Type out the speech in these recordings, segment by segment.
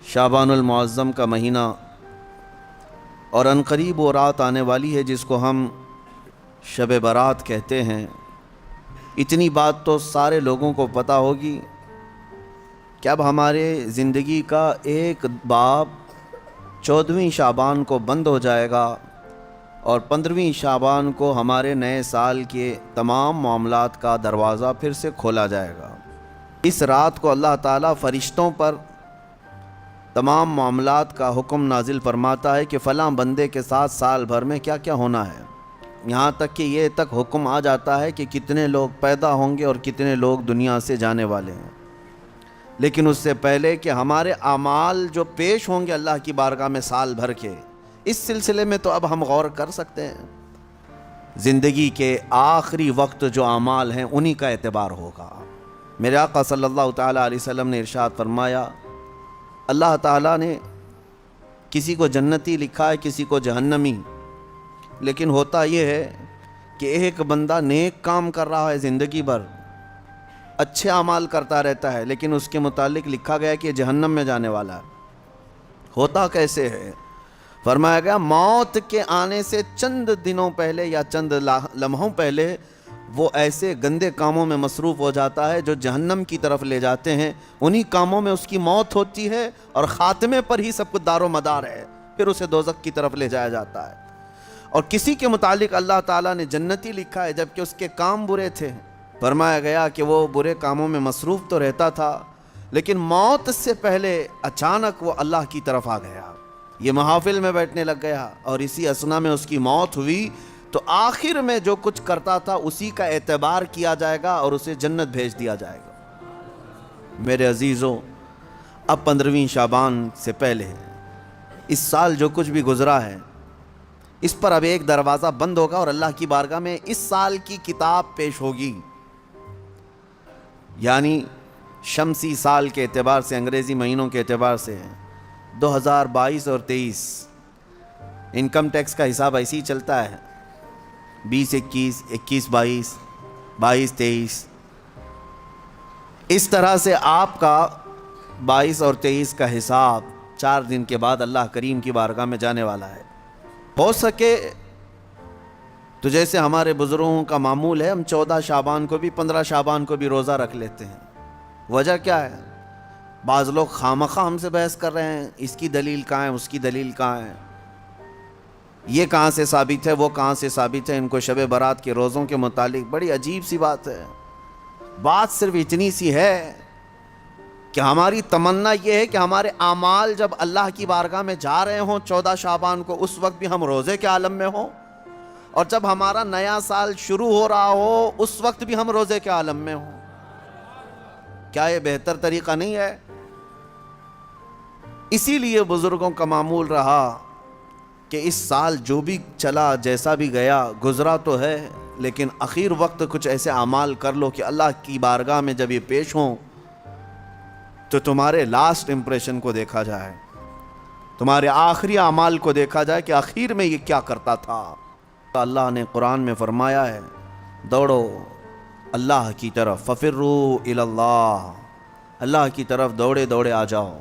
شعبان المعظم کا مہینہ اور عنقریب وہ رات آنے والی ہے جس کو ہم شب برات کہتے ہیں۔ اتنی بات تو سارے لوگوں کو پتہ ہوگی کہ اب ہمارے زندگی کا ایک باب 14ویں شعبان کو بند ہو جائے گا اور 15ویں شعبان کو ہمارے نئے سال کے تمام معاملات کا دروازہ پھر سے کھولا جائے گا۔ اس رات کو اللہ تعالیٰ فرشتوں پر تمام معاملات کا حکم نازل فرماتا ہے کہ فلاں بندے کے ساتھ سال بھر میں کیا کیا ہونا ہے، یہاں تک کہ یہ تک حکم آ جاتا ہے کہ کتنے لوگ پیدا ہوں گے اور کتنے لوگ دنیا سے جانے والے ہیں۔ لیکن اس سے پہلے کہ ہمارے اعمال جو پیش ہوں گے اللہ کی بارگاہ میں سال بھر کے، اس سلسلے میں تو اب ہم غور کر سکتے ہیں۔ زندگی کے آخری وقت جو اعمال ہیں انہی کا اعتبار ہوگا۔ میرے آقا صلی اللہ تعالیٰ علیہ وسلم نے ارشاد فرمایا، اللہ تعالیٰ نے کسی کو جنتی لکھا ہے کسی کو جہنمی، لیکن ہوتا یہ ہے کہ ایک بندہ نیک کام کر رہا ہے زندگی بھر، اچھے اعمال کرتا رہتا ہے، لیکن اس کے متعلق لکھا گیا کہ یہ جہنم میں جانے والا ہے۔ ہوتا کیسے ہے؟ فرمایا گیا موت کے آنے سے چند دنوں پہلے یا چند لمحوں پہلے وہ ایسے گندے کاموں میں مصروف ہو جاتا ہے جو جہنم کی طرف لے جاتے ہیں، انہی کاموں میں اس کی موت ہوتی ہے اور خاتمے پر ہی سب کچھ دار و مدار ہے، پھر اسے دوزخ کی طرف لے جایا جاتا ہے۔ اور کسی کے متعلق اللہ تعالیٰ نے جنتی لکھا ہے جبکہ اس کے کام برے تھے۔ فرمایا گیا کہ وہ برے کاموں میں مصروف تو رہتا تھا لیکن موت سے پہلے اچانک وہ اللہ کی طرف آ گیا، یہ محافل میں بیٹھنے لگ گیا اور اسی اثنا میں اس کی موت ہوئی، تو آخر میں جو کچھ کرتا تھا اسی کا اعتبار کیا جائے گا اور اسے جنت بھیج دیا جائے گا۔ میرے عزیزوں، اب 15ویں شعبان سے پہلے اس سال جو کچھ بھی گزرا ہے اس پر اب ایک دروازہ بند ہوگا اور اللہ کی بارگاہ میں اس سال کی کتاب پیش ہوگی، یعنی شمسی سال کے اعتبار سے، انگریزی مہینوں کے اعتبار سے 2022 اور 23 انکم ٹیکس کا حساب ایسے ہی چلتا ہے، 20-21 21-22 22-23، اس طرح سے آپ کا 22 اور 23 کا حساب 4 دن کے بعد اللہ کریم کی بارگاہ میں جانے والا ہے۔ ہو سکے تو جیسے ہمارے بزرگوں کا معمول ہے، ہم 14 شعبان کو بھی 15 شعبان کو بھی روزہ رکھ لیتے ہیں۔ وجہ کیا ہے؟ بعض لوگ خامخواہ ہم سے بحث کر رہے ہیں، اس کی دلیل کہاں ہے، اس کی دلیل کہاں ہے، یہ کہاں سے ثابت ہے، وہ کہاں سے ثابت ہے۔ ان کو شب برات کے روزوں کے متعلق بڑی عجیب سی بات ہے۔ بات صرف اتنی سی ہے کہ ہماری تمنا یہ ہے کہ ہمارے اعمال جب اللہ کی بارگاہ میں جا رہے ہوں 14 شعبان کو، اس وقت بھی ہم روزے کے عالم میں ہوں، اور جب ہمارا نیا سال شروع ہو رہا ہو اس وقت بھی ہم روزے کے عالم میں ہوں۔ کیا یہ بہتر طریقہ نہیں ہے؟ اسی لیے بزرگوں کا معمول رہا کہ اس سال جو بھی چلا، جیسا بھی گیا، گزرا تو ہے، لیکن اخیر وقت کچھ ایسے اعمال کر لو کہ اللہ کی بارگاہ میں جب یہ پیش ہوں تو تمہارے لاسٹ امپریشن کو دیکھا جائے، تمہارے آخری اعمال کو دیکھا جائے کہ آخر میں یہ کیا کرتا تھا۔ اللہ نے قرآن میں فرمایا ہے، دوڑو اللہ کی طرف، ففروا الی اللہ، اللہ کی طرف دوڑے دوڑے آ جاؤ،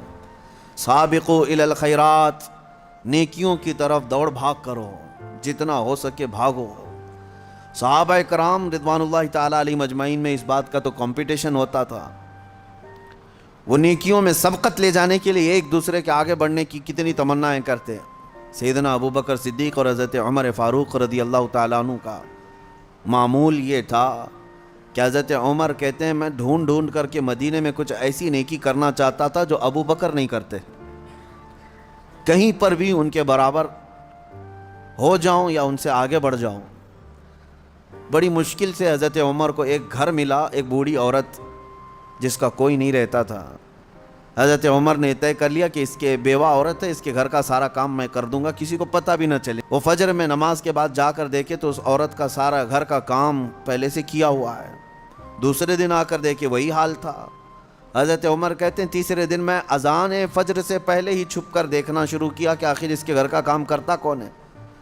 سابقوا الی الخیرات، نیکیوں کی طرف دوڑ بھاگ کرو، جتنا ہو سکے بھاگو۔ صحابہ کرام رضوان اللہ تعالیٰ علیہم اجمعین میں اس بات کا تو کمپٹیشن ہوتا تھا، وہ نیکیوں میں سبقت لے جانے کے لیے ایک دوسرے کے آگے بڑھنے کی کتنی تمنائیں کرتے۔ سیدنا ابو بکر صدیق اور حضرت عمر فاروق رضی اللہ تعالیٰ عنہ کا معمول یہ تھا کہ حضرت عمر کہتے ہیں میں ڈھونڈ ڈھونڈ کر کے مدینے میں کچھ ایسی نیکی کرنا چاہتا تھا جو ابو بکر نہیں کرتے، کہیں پر بھی ان کے برابر ہو جاؤں یا ان سے آگے بڑھ جاؤں۔ بڑی مشکل سے حضرت عمر کو ایک گھر ملا، ایک بوڑھی عورت جس کا کوئی نہیں رہتا تھا۔ حضرت عمر نے طے کر لیا کہ اس کے بیوہ عورت ہے، اس کے گھر کا سارا کام میں کر دوں گا، کسی کو پتہ بھی نہ چلے۔ وہ فجر میں نماز کے بعد جا کر دیکھے تو اس عورت کا سارا گھر کا کام پہلے سے کیا ہوا ہے۔ دوسرے دن آ کر دیکھے وہی حال تھا۔ حضرت عمر کہتے ہیں تیسرے دن میں اذان فجر سے پہلے ہی چھپ کر دیکھنا شروع کیا کہ آخر اس کے گھر کا کام کرتا کون ہے۔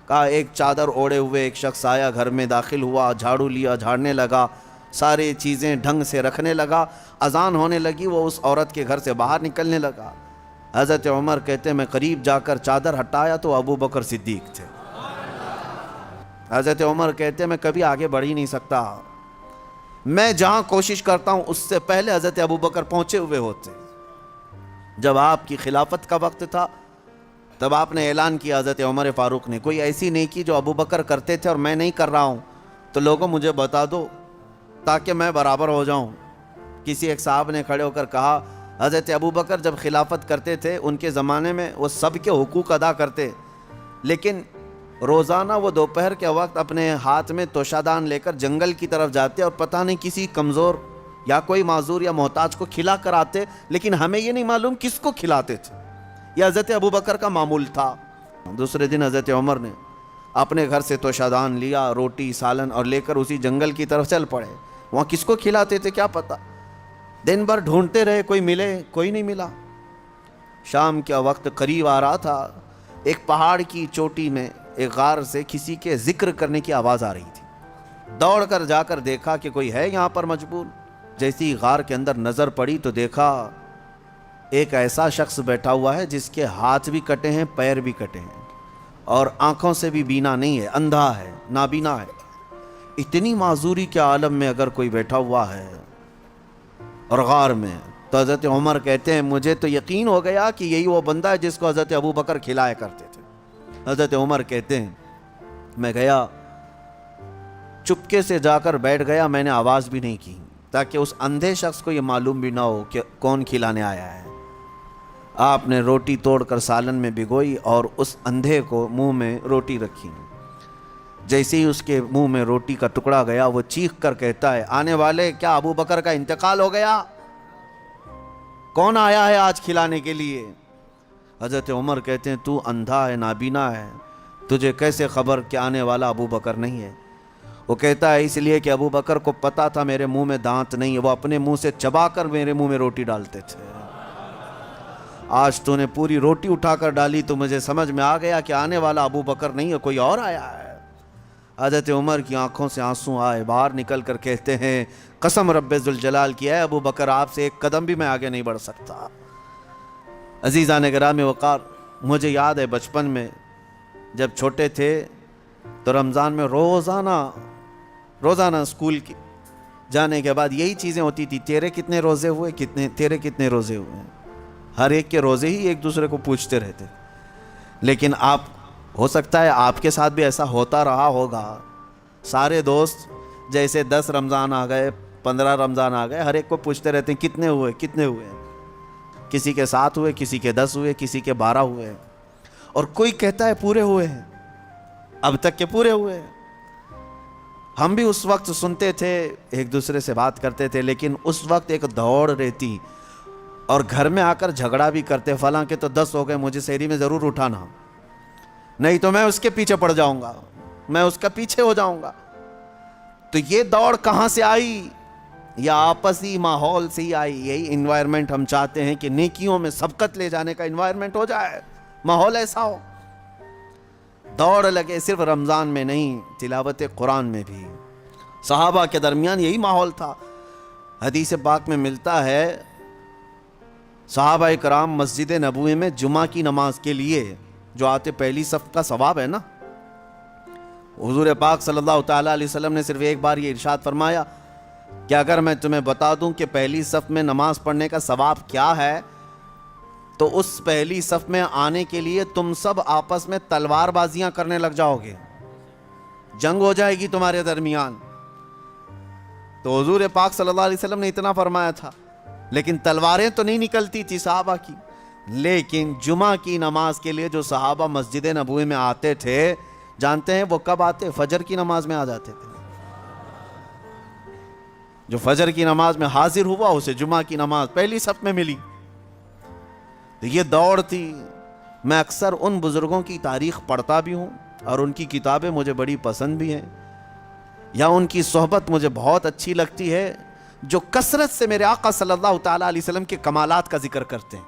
کہا ایک چادر اوڑے ہوئے ایک شخص آیا، گھر میں داخل ہوا، جھاڑو لیا، جھاڑنے لگا، ساری چیزیں ڈھنگ سے رکھنے لگا، اذان ہونے لگی، وہ اس عورت کے گھر سے باہر نکلنے لگا۔ حضرت عمر کہتے ہیں میں قریب جا کر چادر ہٹایا تو ابو بکر صدیق تھے۔ حضرت عمر کہتے ہیں میں کبھی آگے بڑھ ہی نہیں سکتا، میں جہاں کوشش کرتا ہوں اس سے پہلے حضرت ابو بکر پہنچے ہوئے ہوتے۔ جب آپ کی خلافت کا وقت تھا تب آپ نے اعلان کیا، حضرت عمر فاروق نے، کوئی ایسی نیکی جو ابو بکر کرتے تھے اور میں نہیں کر رہا ہوں تو لوگوں مجھے بتا دو تاکہ میں برابر ہو جاؤں۔ کسی ایک صاحب نے کھڑے ہو کر کہا حضرت ابو بکر جب خلافت کرتے تھے ان کے زمانے میں وہ سب کے حقوق ادا کرتے، لیکن روزانہ وہ دوپہر کے وقت اپنے ہاتھ میں توشادان لے کر جنگل کی طرف جاتے اور پتہ نہیں کسی کمزور یا کوئی معذور یا محتاج کو کھلا کر آتے، لیکن ہمیں یہ نہیں معلوم کس کو کھلاتے تھے۔ یہ حضرت ابو بکر کا معمول تھا۔ دوسرے دن حضرت عمر نے اپنے گھر سے توشادان لیا، روٹی سالن، اور لے کر اسی جنگل کی طرف چل پڑے۔ وہاں کس کو کھلاتے تھے کیا پتہ، دن بھر ڈھونڈتے رہے، کوئی ملے، کوئی نہیں ملا۔ شام کا وقت قریب آ رہا تھا، ایک پہاڑ کی چوٹی میں ایک غار سے کسی کے ذکر کرنے کی آواز آ رہی تھی۔ دوڑ کر جا کر دیکھا کہ کوئی ہے یہاں پر مجبور۔ جیسی غار کے اندر نظر پڑی تو دیکھا ایک ایسا شخص بیٹھا ہوا ہے جس کے ہاتھ بھی کٹے ہیں، پیر بھی کٹے ہیں، اور آنکھوں سے بھی بینا نہیں ہے، اندھا ہے، نابینا ہے۔ اتنی معذوری کے عالم میں اگر کوئی بیٹھا ہوا ہے اور غار میں، تو حضرت عمر کہتے ہیں مجھے تو یقین ہو گیا کہ یہی وہ بندہ ہے جس کو حضرت ابو بکر کھلایا کرتے تھے۔ حضرت عمر کہتے ہیں میں گیا، چپکے سے جا کر بیٹھ گیا، میں نے آواز بھی نہیں کی تاکہ اس اندھے شخص کو یہ معلوم بھی نہ ہو کہ کون کھلانے آیا ہے۔ آپ نے روٹی توڑ کر سالن میں بھگوئی اور اس اندھے کو منہ میں روٹی رکھی۔ جیسے ہی اس کے منہ میں روٹی کا ٹکڑا گیا وہ چیخ کر کہتا ہے آنے والے، کیا ابو بکر کا انتقال ہو گیا؟ کون آیا ہے آج کھلانے کے لیے؟ حضرت عمر کہتے ہیں تو اندھا ہے، نابینا ہے، تجھے کیسے خبر کہ آنے والا ابو بکر نہیں ہے؟ وہ کہتا ہے اس لیے کہ ابو بکر کو پتا تھا میرے منہ میں دانت نہیں ہے، وہ اپنے منہ سے چبا کر میرے منہ میں روٹی ڈالتے تھے۔ آج تو نے پوری روٹی اٹھا کر ڈالی تو مجھے سمجھ میں آ گیا کہ آنے والا ابو بکر نہیں ہے، کوئی اور آیا ہے۔ حضرت عمر کی آنکھوں سے آنسو آئے، باہر نکل کر کہتے ہیں قسم رب ذوالجلال کی ہے ابو بکر، آپ سے ایک قدم بھی میں آگے نہیں بڑھ سکتا۔ عزیزان گرامی وقار، مجھے یاد ہے بچپن میں جب چھوٹے تھے تو رمضان میں روزانہ اسکول کی جانے کے بعد یہی چیزیں ہوتی تھی، تیرے کتنے روزے ہوئے، تیرے کتنے روزے ہوئے، ہر ایک کے روزے ہی ایک دوسرے کو پوچھتے رہتے۔ لیکن آپ ہو سکتا ہے آپ کے ساتھ بھی ایسا ہوتا رہا ہوگا، سارے دوست جیسے 10 رمضان آ گئے، 15 رمضان آ گئے، ہر ایک کو پوچھتے رہتے ہیں کتنے ہوئے کتنے ہوئے، کسی کے 7 ہوئے، کسی کے 10 ہوئے، کسی کے 12 ہوئے، اور کوئی کہتا ہے پورے ہوئے ہیں، اب تک کے پورے ہوئے ہیں۔ ہم بھی اس وقت سنتے تھے، ایک دوسرے سے بات کرتے تھے، لیکن اس وقت ایک دوڑ رہتی اور گھر میں آ کر جھگڑا بھی کرتے، فلاں کے تو 10 ہو گئے، مجھے سحری میں ضرور اٹھانا، نہیں تو میں اس کے پیچھے پڑ جاؤں گا، میں اس کا پیچھے ہو جاؤں گا۔ تو یہ دوڑ کہاں سے آئی؟ یا آپسی ماحول سے ہی آئی۔ یہی انوائرمنٹ ہم چاہتے ہیں کہ نیکیوں میں سبقت لے جانے کا انوائرمنٹ ہو جائے، ماحول ایسا ہو، دوڑ لگے، صرف رمضان میں نہیں، تلاوت قرآن میں بھی۔ صحابہ کے درمیان یہی ماحول تھا۔ حدیث پاک میں ملتا ہے صحابہ کرام مسجد نبوی میں جمعہ کی نماز کے لیے جو آتے، پہلی صف کا ثواب ہے نا، حضور پاک صلی اللہ تعالیٰ علیہ وسلم نے صرف ایک بار یہ ارشاد فرمایا کہ اگر میں تمہیں بتا دوں کہ پہلی صف میں نماز پڑھنے کا ثواب کیا ہے تو اس پہلی صف میں آنے کے لیے تم سب آپس میں تلوار بازیاں کرنے لگ جاؤ گے، جنگ ہو جائے گی تمہارے درمیان۔ تو حضور پاک صلی اللہ علیہ وسلم نے اتنا فرمایا تھا، لیکن تلواریں تو نہیں نکلتی تھی صحابہ کی۔ لیکن جمعہ کی نماز کے لیے جو صحابہ مسجد نبوی میں آتے تھے، جانتے ہیں وہ کب آتے؟ فجر کی نماز میں آ جاتے تھے۔ جو فجر کی نماز میں حاضر ہوا اسے جمعہ کی نماز پہلی صف میں ملی۔ یہ دوڑ تھی۔ میں اکثر ان بزرگوں کی تاریخ پڑھتا بھی ہوں اور ان کی کتابیں مجھے بڑی پسند بھی ہیں، یا ان کی صحبت مجھے بہت اچھی لگتی ہے، جو کثرت سے میرے آقا صلی اللہ تعالیٰ علیہ وسلم کے کمالات کا ذکر کرتے ہیں۔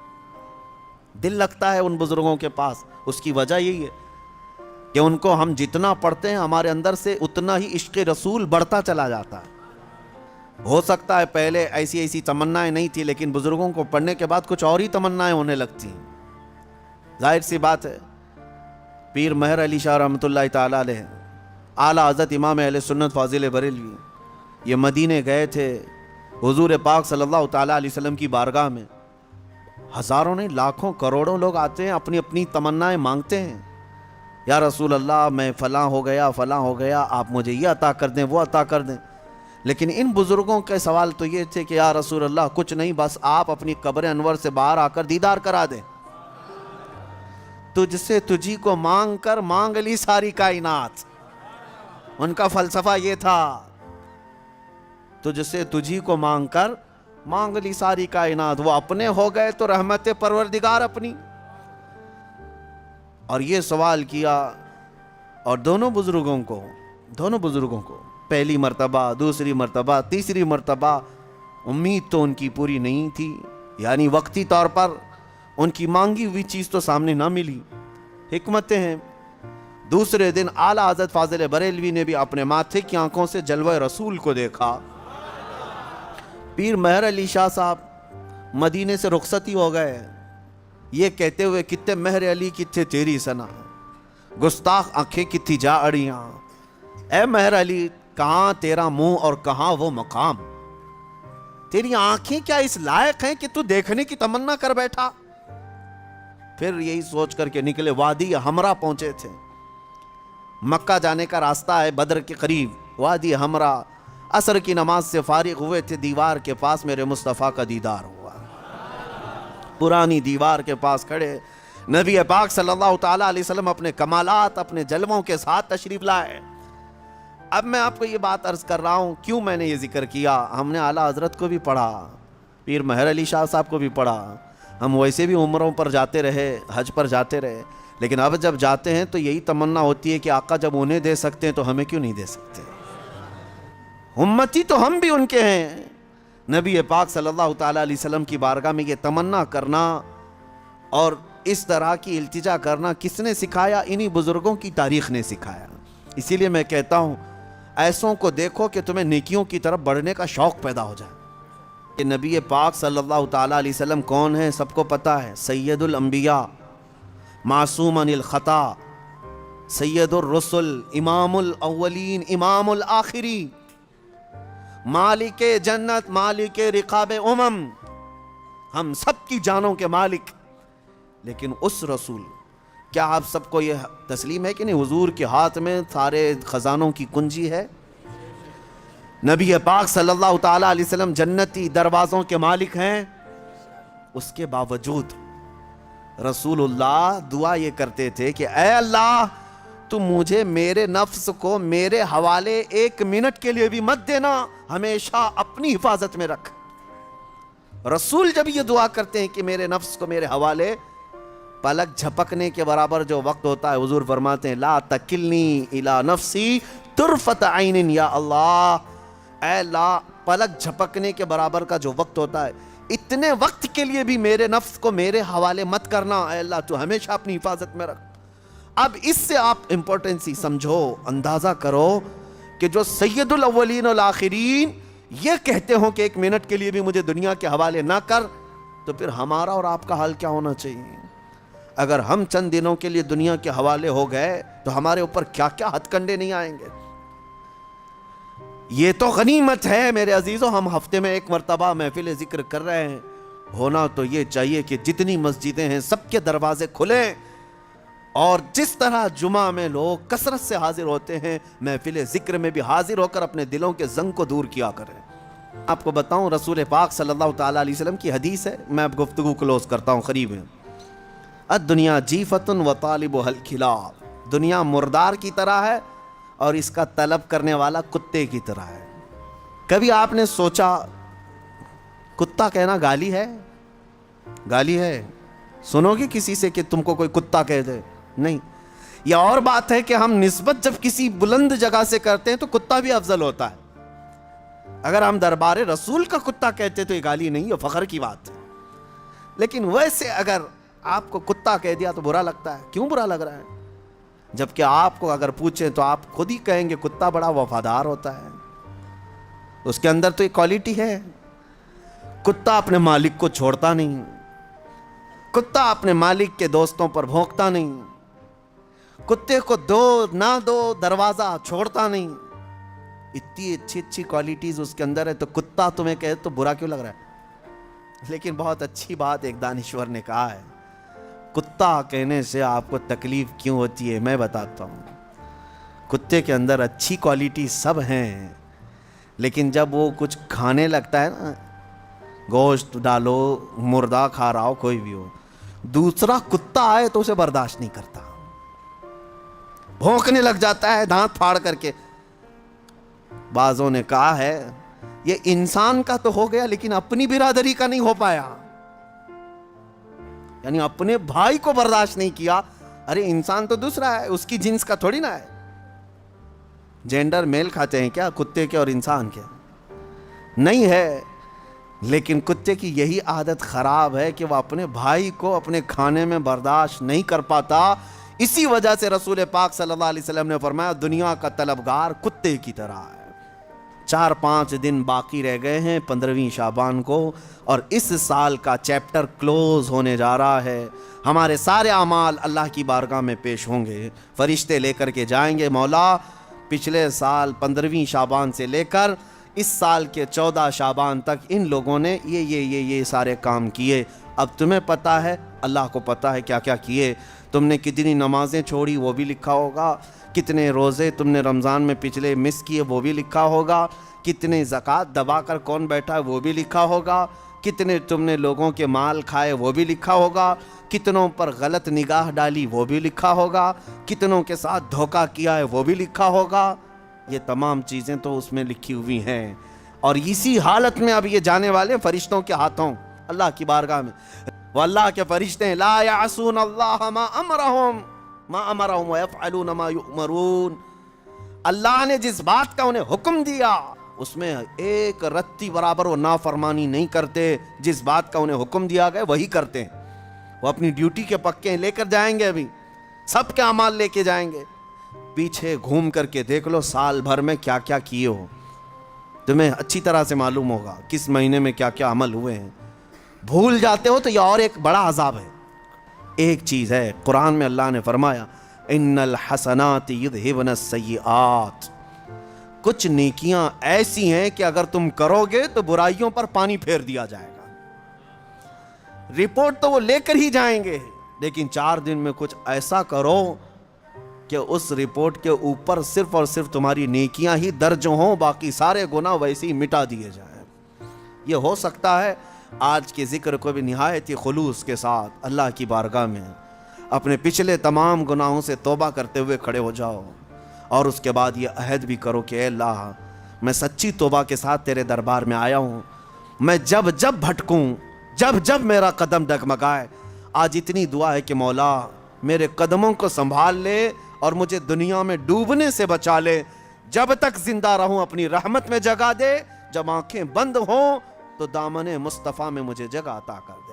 دل لگتا ہے ان بزرگوں کے پاس۔ اس کی وجہ یہی ہے کہ ان کو ہم جتنا پڑھتے ہیں ہمارے اندر سے اتنا ہی عشق رسول بڑھتا چلا جاتا ہے۔ ہو سکتا ہے پہلے ایسی تمنائیں نہیں تھی، لیکن بزرگوں کو پڑھنے کے بعد کچھ اور ہی تمنائیں ہونے لگتی ہیں۔ ظاہر سی بات ہے پیر مہر علی شاہ رحمۃ اللہ تعالیٰ علیہ اعلیٰ حضرت امام اہل سنت فاضل بریلوی یہ مدینے گئے تھے حضور پاک صلی اللہ تعالیٰ علیہ وسلم کی بارگاہ میں. ہزاروں نہیں لاکھوں کروڑوں لوگ آتے ہیں اپنی اپنی تمنائیں مانگتے ہیں. یا رسول اللہ میں فلاں ہو گیا آپ مجھے یہ عطا کر دیں وہ عطا کر دیں. لیکن ان بزرگوں کے سوال تو یہ تھے کہ یا رسول اللہ کچھ نہیں بس آپ اپنی قبر انور سے باہر آ کر دیدار کرا دیں. تجھ سے تجھی کو مانگ کر مانگ لی ساری کائنات. ان کا فلسفہ یہ تھا تجھ سے تجھی کو مانگ کر مانگ لی ساری کائنات. وہ اپنے ہو گئے تو رحمت پروردگار اپنی. اور یہ سوال کیا اور دونوں بزرگوں کو پہلی مرتبہ دوسری مرتبہ تیسری مرتبہ امید تو ان کی پوری نہیں تھی. یعنی وقتی طور پر ان کی مانگی ہوئی چیز تو سامنے نہ ملی. حکمتیں ہیں. دوسرے دن اعلیٰ حضرت فاضل بریلوی نے بھی اپنے ماتھے کی آنکھوں سے جلوہ رسول کو دیکھا. پیر مہر علی شاہ صاحب مدینے سے رخصتی ہو گئے یہ کہتے ہوئے کتے مہر علی کتے تیری سنا گستاخ آنکھیں کتھی جا اڑیاں. اے مہر علی کہاں تیرا منہ اور کہاں وہ مقام. تیری آنکھیں کیا اس لائق ہیں کہ تو دیکھنے کی تمنا کر بیٹھا. پھر یہی سوچ کر کے نکلے. وادی ہمراہ پہنچے تھے. مکہ جانے کا راستہ ہے بدر کے قریب. وادی ہمراہ عصر کی نماز سے فارغ ہوئے تھے. دیوار کے پاس میرے مصطفیٰ کا دیدار ہوا. پرانی دیوار کے پاس کھڑے نبی پاک صلی اللہ تعالیٰ علیہ وسلم اپنے کمالات اپنے جلووں کے ساتھ تشریف لائے. اب میں آپ کو یہ بات عرض کر رہا ہوں کیوں میں نے یہ ذکر کیا. ہم نے اعلیٰ حضرت کو بھی پڑھا پیر مہر علی شاہ صاحب کو بھی پڑھا. ہم ویسے بھی عمروں پر جاتے رہے حج پر جاتے رہے لیکن اب جب جاتے ہیں تو یہی تمنا ہوتی ہے کہ آقا جب انہیں دے سکتے ہیں تو ہمیں کیوں نہیں دے سکتے. امتی تو ہم بھی ان کے ہیں. نبی پاک صلی اللہ تعالیٰ علیہ وسلم کی بارگاہ میں یہ تمنا کرنا اور اس طرح کی التجا کرنا کس نے سکھایا. انہی بزرگوں کی تاریخ نے سکھایا. اسی لیے میں کہتا ہوں ایسوں کو دیکھو کہ تمہیں نیکیوں کی طرف بڑھنے کا شوق پیدا ہو جائے. کہ نبی پاک صلی اللہ تعالیٰ علیہ وسلم کون ہیں سب کو پتہ ہے. سید الانبیاء معصوم عن الخطا سید الرسل امام الاولین امام الآخرین مالک جنت مالک رقاب ہم سب کی جانوں کے مالک. لیکن اس رسول کیا آپ سب کو یہ تسلیم ہے کہ نہیں حضور کے ہاتھ میں سارے خزانوں کی کنجی ہے. نبی پاک صلی اللہ تعالیٰ علیہ وسلم جنتی دروازوں کے مالک ہیں. اس کے باوجود رسول اللہ دعا یہ کرتے تھے کہ اے اللہ تو مجھے میرے نفس کو میرے حوالے ایک منٹ کے لیے بھی مت دینا ہمیشہ اپنی حفاظت میں رکھ. رسول جب یہ دعا کرتے ہیں کہ میرے نفس کو میرے حوالے پلک جھپکنے کے برابر جو وقت ہوتا ہے حضور فرماتے ہیں لا تکلنی الی نفسی طرفت عین یا اللہ. اے اللہ پلک جھپکنے کے برابر کا جو وقت ہوتا ہے اتنے وقت کے لیے بھی میرے نفس کو میرے حوالے مت کرنا. اے اللہ تو ہمیشہ اپنی حفاظت میں رکھ. اب اس سے آپ امپورٹنسی سمجھو اندازہ کرو کہ جو سید الاولین والآخرین یہ کہتے ہوں کہ ایک منٹ کے لیے بھی مجھے دنیا کے حوالے نہ کر تو پھر ہمارا اور آپ کا حال کیا ہونا چاہیے. اگر ہم چند دنوں کے لیے دنیا کے حوالے ہو گئے تو ہمارے اوپر کیا کیا ہتھ کنڈے نہیں آئیں گے. یہ تو غنیمت ہے میرے عزیزوں. ہم ہفتے میں ایک مرتبہ محفل ذکر کر رہے ہیں. ہونا تو یہ چاہیے کہ جتنی مسجدیں ہیں سب کے دروازے کھلیں اور جس طرح جمعہ میں لوگ کثرت سے حاضر ہوتے ہیں محفل ذکر میں بھی حاضر ہو کر اپنے دلوں کے زنگ کو دور کیا کریں. آپ کو بتاؤں رسول پاک صلی اللہ تعالیٰ علیہ وسلم کی حدیث ہے. میں اب گفتگو کلوز کرتا ہوں قریب ہے. الدنیا جیفت و طالبها الکلاب. دنیا مردار کی طرح ہے اور اس کا طلب کرنے والا کتے کی طرح ہے. کبھی آپ نے سوچا کتا کہنا گالی ہے؟ گالی ہے. سنو گے کسی سے کہ تم کو کوئی کتا کہہ دے؟ نہیں. یہ اور بات ہے کہ ہم نسبت جب کسی بلند جگہ سے کرتے ہیں تو کتا بھی افضل ہوتا ہے. اگر ہم دربار رسول کا کتا کہتے تو یہ گالی نہیں ہے فخر کی بات ہے. لیکن ویسے اگر آپ کو کتا کہہ دیا تو برا لگتا ہے. کیوں برا لگ رہا ہے؟ جبکہ آپ کو اگر پوچھیں تو آپ خود ہی کہیں گے کتا بڑا وفادار ہوتا ہے. اس کے اندر تو ایک کوالٹی ہے. کتا اپنے مالک کو چھوڑتا نہیں. کتا اپنے مالک کے دوستوں پر بھونکتا نہیں، کتے کو دو نہ دو دروازہ چھوڑتا نہیں. اتنی اچھی اچھی کوالٹیز اس کے اندر ہے، تو کتا تمہیں کہے تو برا کیوں لگ رہا ہے؟ لیکن بہت اچھی بات ایک دانشور نے کہا ہے، کتا کہنے سے آپ کو تکلیف کیوں ہوتی ہے میں بتاتا ہوں. کتے کے اندر اچھی کوالٹی سب ہیں، لیکن جب وہ کچھ کھانے لگتا ہے نا، گوشت ڈالو، مردہ کھا رہا ہو، کوئی بھی ہو، دوسرا کتا آئے تو اسے برداشت نہیں کرتا، بھونکنے لگ جاتا ہے دانت پھاڑ کر کے. بعضوں نے کہا ہے یہ انسان کا تو ہو گیا لیکن اپنی برادری کا نہیں ہو پایا، یعنی اپنے بھائی کو برداشت نہیں کیا. ارے انسان تو دوسرا ہے، اس کی جنس کا تھوڑی نہ ہے. جینڈر میل کھاتے ہیں کیا کتے کے اور انسان کے؟ نہیں ہے. لیکن کتے کی یہی عادت خراب ہے کہ وہ اپنے بھائی کو اپنے کھانے میں برداشت نہیں کر پاتا. اسی وجہ سے رسول پاک صلی اللہ علیہ وسلم نے فرمایا دنیا کا طلبگار کتے کی طرح ہے. 4-5 دن باقی رہ گئے ہیں 15ویں شعبان کو، اور اس سال کا چیپٹر کلوز ہونے جا رہا ہے. ہمارے سارے اعمال اللہ کی بارگاہ میں پیش ہوں گے، فرشتے لے کر کے جائیں گے، مولا پچھلے سال 15ویں شعبان سے لے کر اس سال کے 14 شعبان تک ان لوگوں نے یہ سارے کام کیے. اب تمہیں پتہ ہے، اللہ کو پتہ ہے کیا کیا کیے. تم نے کتنی نمازیں چھوڑی وہ بھی لکھا ہوگا، کتنے روزے تم نے رمضان میں پچھلے مس کیے وہ بھی لکھا ہوگا، کتنے زکوٰۃ دبا کر کون بیٹھا ہے وہ بھی لکھا ہوگا، کتنے تم نے لوگوں کے مال کھائے وہ بھی لکھا ہوگا، کتنوں پر غلط نگاہ ڈالی وہ بھی لکھا ہوگا، کتنوں کے ساتھ دھوکہ کیا ہے وہ بھی لکھا ہوگا. یہ تمام چیزیں تو اس میں لکھی ہوئی ہیں، اور اسی حالت میں اب یہ جانے والے فرشتوں کے ہاتھوں اللہ کی بارگاہ میں. وہ اللہ کے فرشتے ہیں، لا یعصون اللہ ما امرہم ویفعلون ما یؤمرون. اللہ نے جس بات کا انہیں حکم دیا اس میں ایک رتی برابر وہ نافرمانی نہیں کرتے. جس بات کا انہیں حکم دیا گیا وہی کرتے ہیں. وہ اپنی ڈیوٹی کے پکے لے کر جائیں گے، ابھی سب کے اعمال لے کے جائیں گے. پیچھے گھوم کر کے دیکھ لو سال بھر میں کیا کیا کیے ہو، تمہیں اچھی طرح سے معلوم ہوگا کس مہینے میں کیا کیا عمل ہوئے ہیں. بھول جاتے ہو تو یہ اور ایک بڑا عذاب ہے. ایک چیز ہے، قرآن میں اللہ نے فرمایا ان الحسنات یذہبن السیئات. کچھ نیکیاں ایسی ہیں کہ اگر تم کرو گے تو برائیوں پر پانی پھیر دیا جائے گا. رپورٹ تو وہ لے کر ہی جائیں گے، لیکن 4 دن میں کچھ ایسا کرو کہ اس رپورٹ کے اوپر صرف اور صرف تمہاری نیکیاں ہی درج ہوں، باقی سارے گناہ ویسے ہی مٹا دیے جائیں. یہ ہو سکتا ہے آج کے ذکر کو بھی نہایت ہی خلوص کے ساتھ اللہ کی بارگاہ میں اپنے پچھلے تمام گناہوں سے توبہ کرتے ہوئے کھڑے ہو جاؤ، اور اس کے بعد یہ عہد بھی کرو کہ اے اللہ میں سچی توبہ کے ساتھ تیرے دربار میں آیا ہوں. میں جب جب بھٹکوں، جب جب میرا قدم ڈگمگائے، آج اتنی دعا ہے کہ مولا میرے قدموں کو سنبھال لے اور مجھے دنیا میں ڈوبنے سے بچا لے. جب تک زندہ رہوں اپنی رحمت میں جگہ دے، جب آنکھیں بند ہوں تو دامن مصطفیٰ میں مجھے جگہ عطا کر دے.